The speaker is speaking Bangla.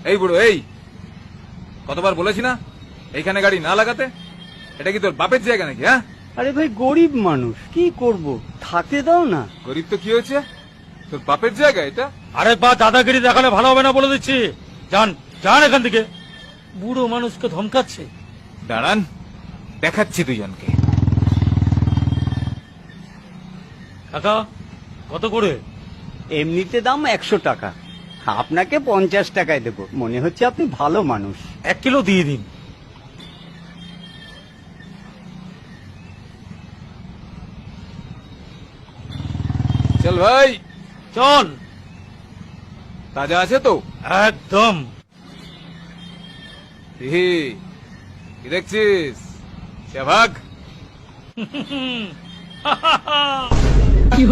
এই বুড়ো, এই কতবার বলেছি না এইখানে গাড়ি না লাগাতে? এটা কি তোর বাপের জায়গা নাকি? হ্যাঁ, আরে ভাই গরিব মানুষ, কি করব, থাকতে দাও না। গরিব তো কি হয়েছে? তোর বাপের জায়গা এটা। আরে বা দাদাগিরি দেখালে ভালো হবে না বলে দিচ্ছি। যান যান এখান থেকে। বুড়ো মানুষকে ধমকাচ্ছে। দাঁড়ান, দেখাচ্ছি দুজনকে। কাকা কত করে? এমনিতে দাম 100 টাকা, আপনাকে 50 টাকায় দেবো। মনে হচ্ছে আপনি ভালো মানুষ। 1 কিলো দিয়ে দিন। চল ভাই চল। তাজা আছে তো? একদম। কি দেখছিস? ভাগ। কি